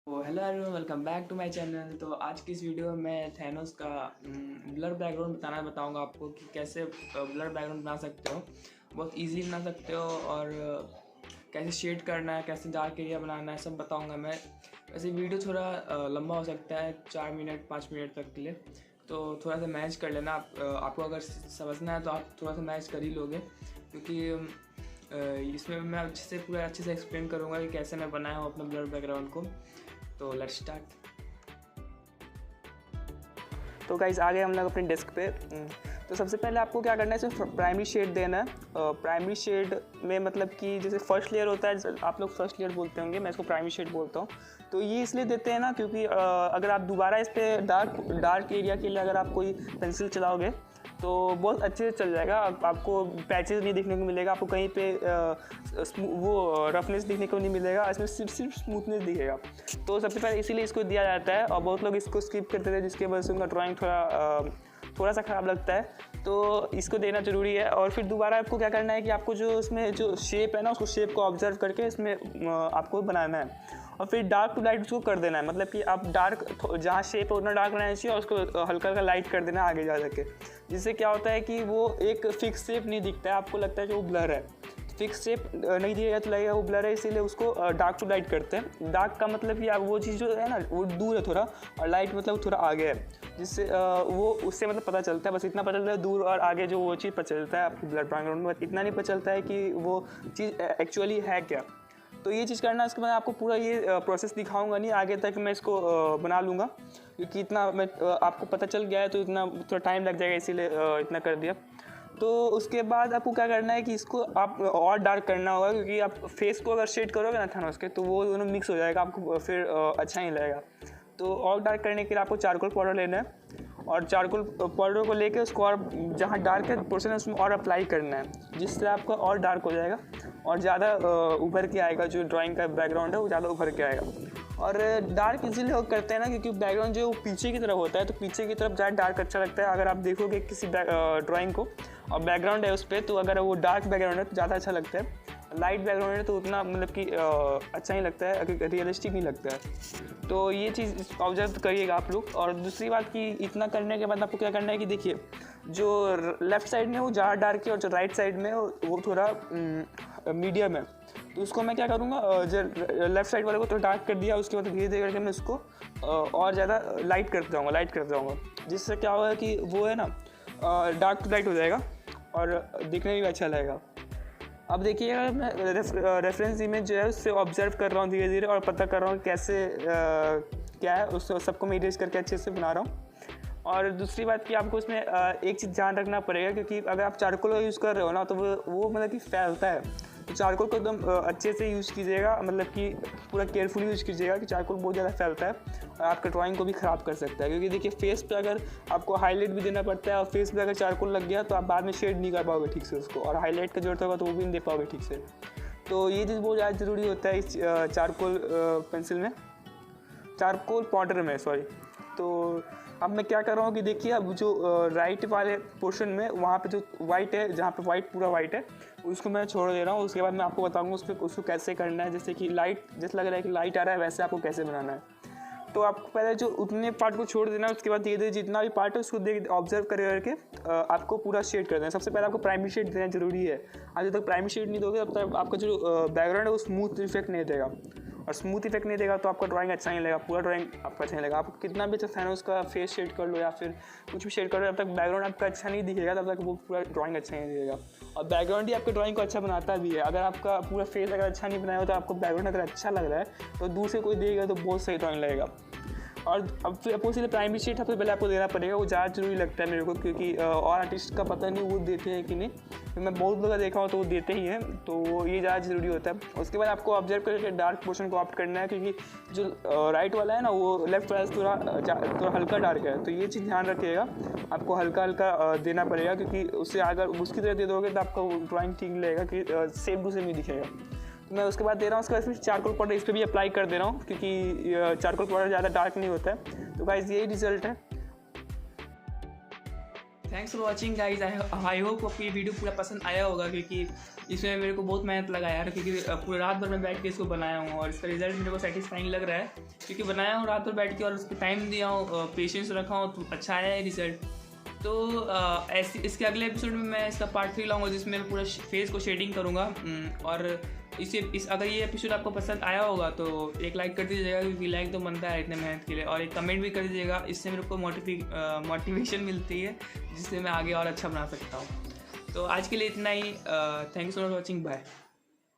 तो hello everyone, welcome back to my channel. तो आज की इस वीडियो में मैं थैनोस का ब्लर बैकग्राउंड बताऊंगा आपको कि कैसे ब्लर बैकग्राउंड बना सकते हो। बहुत इजीली बना सकते हो और कैसे शेड करना है, कैसे डार्क एरिया बनाना है, सब बताऊंगा मैं। वैसे वीडियो थोड़ा लंबा हो सकता है, 4 मिनट 5 मिनट तक के लिए, तो थोड़ा सा मैनेज कर लेना। आपको अगर समझना है तो आप थोड़ा सा मैनेज कर ही लोगे, क्योंकि इसमें मैं अच्छे से एक्सप्लेन करूँगा कि कैसे मैं बनाया हूँ अपने ब्लर बैकग्राउंड को। तो लेट्स स्टार्ट। तो गाइस आ गए हम लोग अपने डेस्क पे। तो सबसे पहले आपको क्या करना है, इसमें प्राइमरी शेड देना है। प्राइमरी शेड में मतलब कि जैसे फर्स्ट लेयर होता है, आप लोग फर्स्ट लेयर बोलते होंगे, मैं इसको प्राइमरी शेड बोलता हूँ। तो ये इसलिए देते हैं ना क्योंकि अगर आप दोबारा इस पर डार्क एरिया के लिए अगर आप कोई पेंसिल चलाओगे तो बहुत अच्छे से चल जाएगा। आपको पैचेस नहीं देखने को मिलेगा, आपको कहीं पे वो रफनेस देखने को नहीं मिलेगा, इसमें सिर्फ स्मूथनेस दिखेगा। तो सबसे पहले इसीलिए इसको दिया जाता है, और बहुत लोग इसको स्किप करते थे जिसकी वजह से उनका ड्राइंग थोड़ा सा ख़राब लगता है। तो इसको देना ज़रूरी है। और फिर दोबारा आपको क्या करना है कि आपको जो इसमें जो शेप है ना, उसको शेप को ऑब्जर्व करके इसमें आपको बनाना है, और फिर डार्क टू लाइट उसको कर देना है। मतलब कि आप डार्क जहाँ शेप है उतना डार्क बनाना चाहिए और उसको हल्का हल्का लाइट कर देना आगे जा सके, जिससे क्या होता है कि वो एक फिक्स शेप नहीं दिखता है, आपको लगता है कि वो ब्लर है। फिक्स शेप नहीं दिएगा तो लगेगा वो ब्लर है, इसीलिए उसको डार्क टू लाइट करते हैं। डार्क का मतलब कि आप वो चीज़ जो है ना वो दूर है थोड़ा, और लाइट मतलब थोड़ा आगे है, जिससे वो उससे मतलब पता चलता है। बस इतना पता चलता है, दूर और आगे जो वो चीज़ पता चलता है आपको ब्लर बैकग्राउंड में, इतना नहीं पता चलता है कि वो चीज़ एक्चुअली है क्या। तो ये चीज़ करना है। उसके बाद आपको पूरा ये प्रोसेस दिखाऊंगा नहीं, आगे तक मैं इसको बना लूँगा, क्योंकि इतना मैं आपको पता चल गया है तो इतना थोड़ा टाइम लग जाएगा, इसीलिए इतना कर दिया। तो उसके बाद आपको क्या करना है कि इसको आप और डार्क करना होगा, क्योंकि आप फेस को अगर शेड करोगे ना थानोस के, तो वो दोनों मिक्स हो जाएगा, आपको फिर अच्छा नहीं लगेगा। तो और डार्क करने के लिए आपको चारकोल पाउडर लेना है, और चारकोल पाउडर को लेके उसको और जहाँ डार्क है पोर्शन है उसमें और अप्लाई करना है, जिससे आपका और डार्क हो जाएगा और ज़्यादा उभर के आएगा। जो ड्राइंग का बैकग्राउंड है वो ज़्यादा उभर के आएगा। और डार्क इजीलिए करते हैं ना क्योंकि बैकग्राउंड जो पीछे की तरफ होता है, तो पीछे की तरफ ज़्यादा डार्क अच्छा लगता है। अगर आप देखोगे किसी ड्राइंग को और बैकग्राउंड है उस पर, तो अगर वो डार्क बैकग्राउंड है तो ज़्यादा अच्छा लगता है। लाइट बैकग्राउंड है तो उतना मतलब कि अच्छा नहीं लगता है, रियलिस्टिक नहीं लगता है। तो ये चीज़ ऑब्जर्व करिएगा आप लोग। और दूसरी बात कि इतना करने के बाद आपको क्या करना है कि देखिए, जो लेफ़्ट साइड में वो ज़्यादा डार्क है और जो राइट साइड में वो थोड़ा मीडियम है। तो उसको मैं क्या करूँगा, जो लेफ़्ट साइड वाले को थोड़ा डार्क कर दिया, उसके बाद धीरे धीरे करके मैं उसको और ज़्यादा लाइट करते जाऊँगा, जिससे क्या होगा कि वो है ना डार्क टू लाइट हो जाएगा और दिखने में भी अच्छा लगेगा। अब देखिए, मैं रेफरेंस इमेज जो है उससे ऑब्जर्व कर रहा हूँ धीरे धीरे, और पता कर रहा हूँ कैसे क्या है, उस सबको मैं इरेज करके अच्छे से बना रहा हूँ। और दूसरी बात कि आपको उसमें एक चीज़ ध्यान रखना पड़ेगा, क्योंकि अगर आप चारकोल यूज़ कर रहे हो ना तो वो मतलब कि फैलता है। तो चारकोल को एकदम अच्छे से यूज़ कीजिएगा, मतलब कि पूरा केयरफुली यूज़ कीजिएगा, कि चारकोल बहुत ज़्यादा फैलता है और आपका ड्राइंग को भी ख़राब कर सकता है। क्योंकि देखिए, फेस पे अगर आपको हाईलाइट भी देना पड़ता है, और फेस पे अगर चारकोल लग गया तो आप बाद में शेड नहीं कर पाओगे ठीक से उसको, और हाईलाइट का जरूरत होगा तो वो भी नहीं दे पाओगे ठीक से। तो ये चीज़ बहुत ज़्यादा ज़रूरी होता है इस चारकोल पेंसिल में, चारकोल पाउडर में, सॉरी। तो अब मैं क्या कर रहा हूँ कि देखिए, अब जो राइट वाले पोर्शन में वहाँ पे जो वाइट है, जहाँ पे वाइट पूरा वाइट है, उसको मैं छोड़ दे रहा हूँ। उसके बाद मैं आपको बताऊँगा उसको कैसे करना है। जैसे कि लाइट, जैसे लग रहा है कि लाइट आ रहा है, वैसे आपको कैसे बनाना है। तो आपको पहले जो उतने पार्ट को छोड़ देना है, उसके बाद धीरे धीरे जितना भी पार्ट है उसको ऑब्जर्व करके आपको पूरा शेड कर देना है। सबसे पहले आपको प्राइमरी शेड देना जरूरी है। आज जब तक प्राइमरी शेड नहीं दोगे तब तक आपका जो बैकग्राउंड है वो स्मूथ इफेक्ट नहीं देगा, और स्मूथ इफेक्ट नहीं देगा तो आपका ड्राइंग अच्छा नहीं लगेगा, पूरा ड्राइंग आपका अच्छा नहीं लगेगा। आप कितना भी अच्छा थैनोस का फेस शेड कर लो या फिर कुछ भी शेड कर लो, जब तक बैकग्राउंड आपका अच्छा नहीं दिखेगा तब तक वो पूरा ड्राइंग अच्छा नहीं दिखेगा। और बैकग्राउंड ही आपके ड्राइंग को अच्छा बनाता भी है। अगर आपका पूरा फेस अगर अच्छा नहीं बनाया हो तो आपको बैकग्राउंड अगर अच्छा लग रहा है तो दूर से कोई देखेगा तो बहुत सही ड्राइंग लगेगा। और अब फिर आपको इसलिए प्राइमरी शेड सबसे पहले आपको देना पड़ेगा, वो ज़्यादा जरूरी लगता है मेरे को, क्योंकि और आर्टिस्ट का पता नहीं वो देते हैं कि नहीं। मैं बहुत लोग देखा हूँ तो वो देते ही हैं, तो वो ये ज़्यादा ज़रूरी होता है। उसके बाद आपको ऑब्जर्व करके डार्क पोर्शन को ऑप्ट करना है, क्योंकि जो राइट वाला है ना वो लेफ्ट वाला से थोड़ा हल्का डार्क है। तो ये चीज़ ध्यान रखिएगा, आपको हल्का हल्का देना पड़ेगा, क्योंकि उससे अगर उसकी तरह दे दोगे तो आपका ड्राइंग ठीक लगेगा, कि सेम टू सेम ही दिखेगा। मैं उसके बाद दे रहा हूँ, उसके बाद फिर चारकोल पाउडर इस पर भी अप्लाई कर दे रहा हूँ, क्योंकि चारकोल पाउडर ज़्यादा डार्क नहीं होता है। तो गाइस यही रिजल्ट है। Thanks for watching guys. I hope आपको ये वीडियो पूरा पसंद आया होगा, क्योंकि इसमें मेरे को बहुत मेहनत लगा यार, क्योंकि पूरे रात भर मैं बैठ के इसको बनाया हूँ और इसका रिजल्ट मेरे को सेटिस्फाइंग लग रहा है, क्योंकि बनाया हूँ रात भर बैठ के और उसको टाइम दिया हूँ, पेशेंस रखा हूँ, तो अच्छा आया है रिजल्ट। तो ऐसे इसके अगले एपिसोड में मैं इसका पार्ट 3 लाऊंगा, जिसमें मैं पूरा फेस को शेडिंग करूँगा। और अगर ये एपिसोड आपको पसंद आया होगा तो एक लाइक कर दीजिएगा, क्योंकि लाइक तो बनता है इतने मेहनत के लिए, और एक कमेंट भी कर दीजिएगा, इससे मेरे को मोटिवेशन मिलती है, जिससे मैं आगे और अच्छा बना सकता हूँ। तो आज के लिए इतना ही। Thanks for watching, bye.